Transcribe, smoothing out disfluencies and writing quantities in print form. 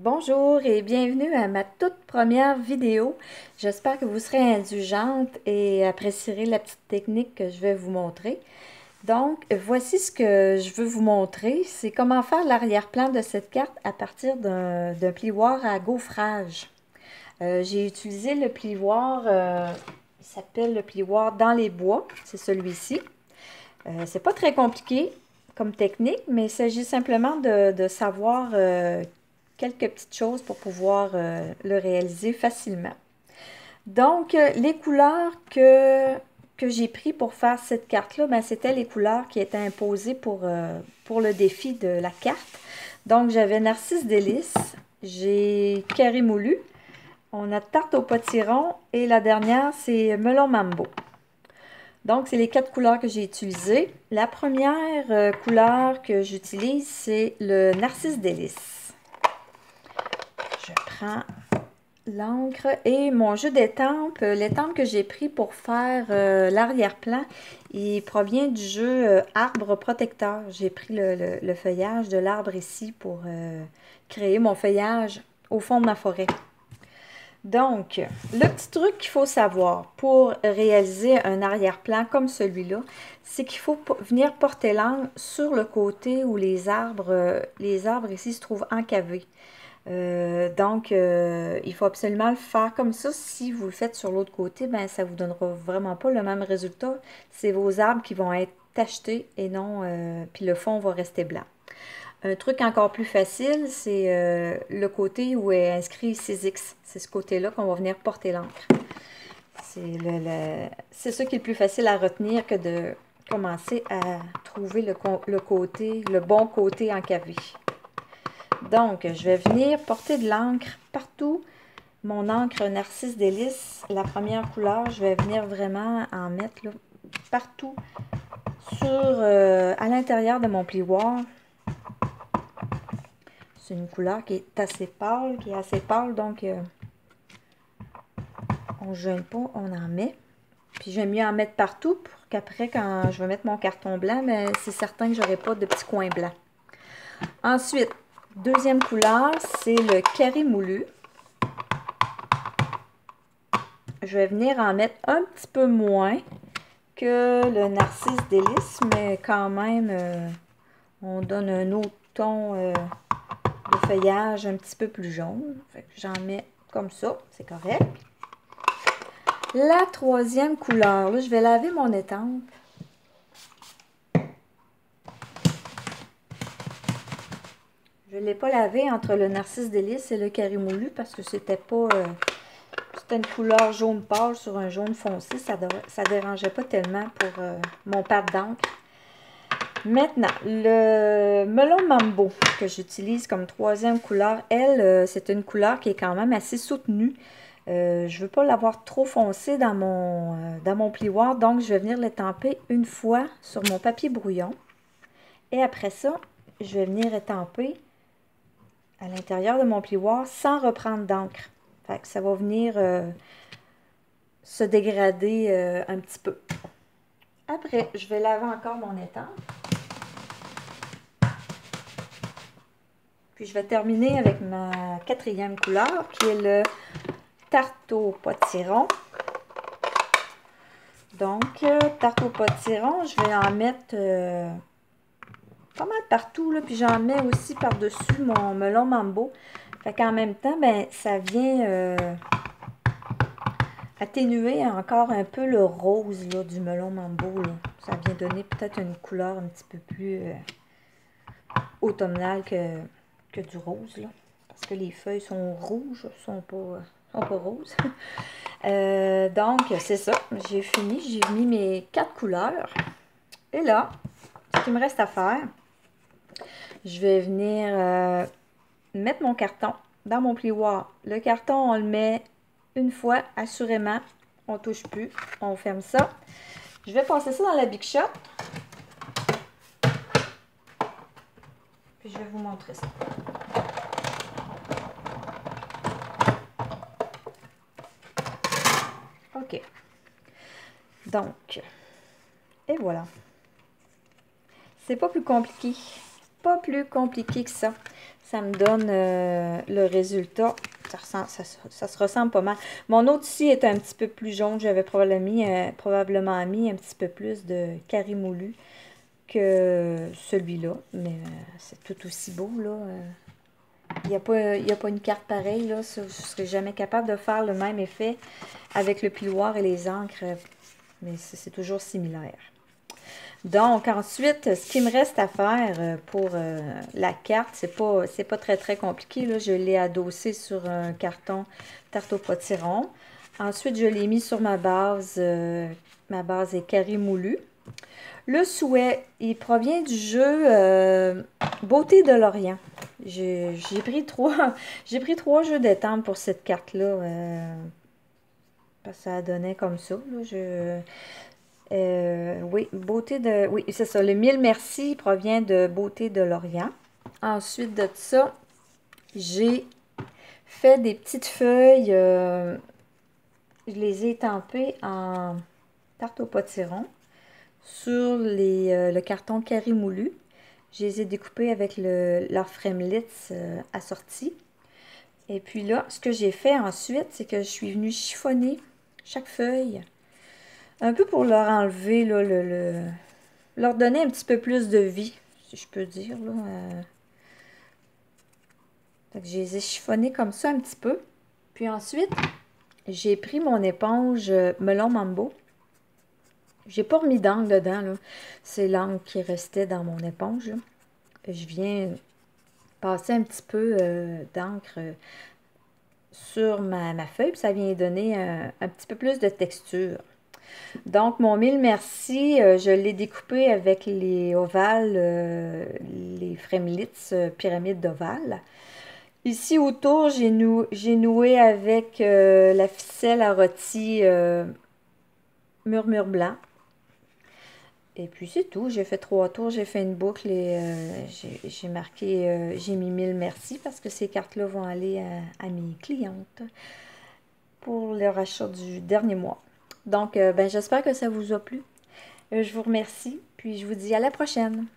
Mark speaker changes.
Speaker 1: Bonjour et bienvenue à ma toute première vidéo. J'espère que vous serez indulgente et apprécierez la petite technique que je vais vous montrer. Donc, voici ce que je veux vous montrer. C'est comment faire l'arrière-plan de cette carte à partir d'un plioir à gaufrage. J'ai utilisé le plioir, il s'appelle le plioir dans les bois. C'est celui-ci. C'est pas très compliqué comme technique, mais il s'agit simplement de savoir quelques petites choses pour pouvoir le réaliser facilement. Donc, les couleurs que j'ai pris pour faire cette carte-là, ben, c'était les couleurs qui étaient imposées pour le défi de la carte. Donc, j'avais Narcisse Délice, j'ai Carré Moulu, on a Tarte au potiron et la dernière, c'est Melon Mambo. Donc, c'est les 4 couleurs que j'ai utilisées. La première couleur que j'utilise, c'est le Narcisse Délice. Je prends l'encre et mon jeu d'étampe. L'étampe que j'ai pris pour faire l'arrière-plan, il provient du jeu Arbre Protecteur. J'ai pris le feuillage de l'arbre ici pour créer mon feuillage au fond de ma forêt. Donc, le petit truc qu'il faut savoir pour réaliser un arrière-plan comme celui-là, c'est qu'il faut venir porter l'angle sur le côté où les arbres ici se trouvent encavés. Il faut absolument le faire comme ça. Si vous le faites sur l'autre côté, ben, ça ne vous donnera vraiment pas le même résultat. C'est vos arbres qui vont être tachetés et non, puis le fond va rester blanc. Un truc encore plus facile, c'est le côté où est inscrit 6X. C'est ce côté-là qu'on va venir porter l'encre. C'est ça qui est le plus facile à retenir que de commencer à trouver le bon côté encavé. Donc, je vais venir porter de l'encre partout. Mon encre Narcisse Délice, la première couleur, je vais venir vraiment en mettre là, partout à l'intérieur de mon plioir. C'est une couleur qui est assez pâle, donc on ne gêne pas, on en met. Puis j'aime mieux en mettre partout pour qu'après, quand je vais mettre mon carton blanc, c'est certain que je n'aurai pas de petits coins blancs. Ensuite, deuxième couleur, c'est le Carré Moulu. Je vais venir en mettre un petit peu moins que le Narcisse Délice, mais quand même, on donne un autre ton de feuillage un petit peu plus jaune. J'en mets comme ça, c'est correct. La troisième couleur, là, je vais laver mon étampe. Je ne l'ai pas lavé entre le Narcisse Délice et le Carré Moulu parce que c'était pas... c'était une couleur jaune pâle sur un jaune foncé. Ça ne dérangeait pas tellement pour mon pad d'encre. Maintenant, le Melon Mambo que j'utilise comme troisième couleur, elle, c'est une couleur qui est quand même assez soutenue. Je ne veux pas l'avoir trop foncé dans mon plioir, donc je vais venir l'étamper une fois sur mon papier brouillon. Et après ça, je vais venir étamper à l'intérieur de mon plioir sans reprendre d'encre. Ça va venir se dégrader un petit peu. Après, je vais laver encore mon étampe. Puis je vais terminer avec ma quatrième couleur qui est le Tarte au potiron. Donc, tarte au potiron, je vais en mettre pas mal partout, là, puis j'en mets aussi par-dessus mon melon mambo. Fait qu'en même temps, ben, ça vient atténuer encore un peu le rose là, du melon mambo. Là. Ça vient donner peut-être une couleur un petit peu plus automnale que du rose. Là. Parce que les feuilles sont rouges, sont pas roses. Donc, c'est ça. J'ai fini. J'ai mis mes 4 couleurs. Et là, ce qu'il me reste à faire, je vais venir mettre mon carton dans mon plioir. Le carton, on le met une fois, assurément. On ne touche plus. On ferme ça. Je vais passer ça dans la Big Shot. Puis je vais vous montrer ça. OK. Donc, et voilà. C'est pas plus compliqué. pas plus compliqué que ça. Ça me donne le résultat. Ça se ressemble pas mal. Mon autre ici est un petit peu plus jaune. J'avais probablement mis un petit peu plus de carré moulu que celui-là. Mais c'est tout aussi beau, là. Il n'y a pas une carte pareille, là. Je ne serais jamais capable de faire le même effet avec le piloir et les encres. Mais c'est toujours similaire. Donc, ensuite, ce qui me reste à faire pour la carte, c'est pas très, très compliqué, là. Je l'ai adossé sur un carton tarte au potiron. Ensuite, je l'ai mis sur ma base. Ma base est carré moulu. Le souhait, il provient du jeu Beauté de l'Orient. J'ai pris j'ai pris 3 jeux d'étampes pour cette carte-là. Parce que ça donnait comme ça, là. Oui, oui, c'est ça. Le mille merci provient de Beauté de l'Orient. Ensuite de ça, j'ai fait des petites feuilles. Je les ai étampées en tarte au potiron sur le carton carré moulu. Je les ai découpées avec leur framelits assorti. Et puis là, ce que j'ai fait ensuite, c'est que je suis venue chiffonner chaque feuille. Un peu pour leur enlever, là, leur donner un petit peu plus de vie, si je peux dire, là. Fait que je les ai chiffonnés comme ça un petit peu. Puis ensuite, j'ai pris mon éponge Melon Mambo. J'ai pas remis d'encre dedans, là. C'est l'encre qui restait dans mon éponge, là. Je viens passer un petit peu d'encre sur ma feuille, puis ça vient donner un petit peu plus de texture. Donc, mon mille merci, je l'ai découpé avec les ovales, les framelits, pyramides d'ovales. Ici, autour, j'ai noué avec la ficelle à rôti murmure blanc. Et puis, c'est tout. J'ai fait 3 tours, j'ai fait une boucle et j'ai marqué, j'ai mis mille merci parce que ces cartes-là vont aller à mes clientes pour leur achat du dernier mois. Donc, ben, j'espère que ça vous a plu. Je vous remercie, puis je vous dis à la prochaine.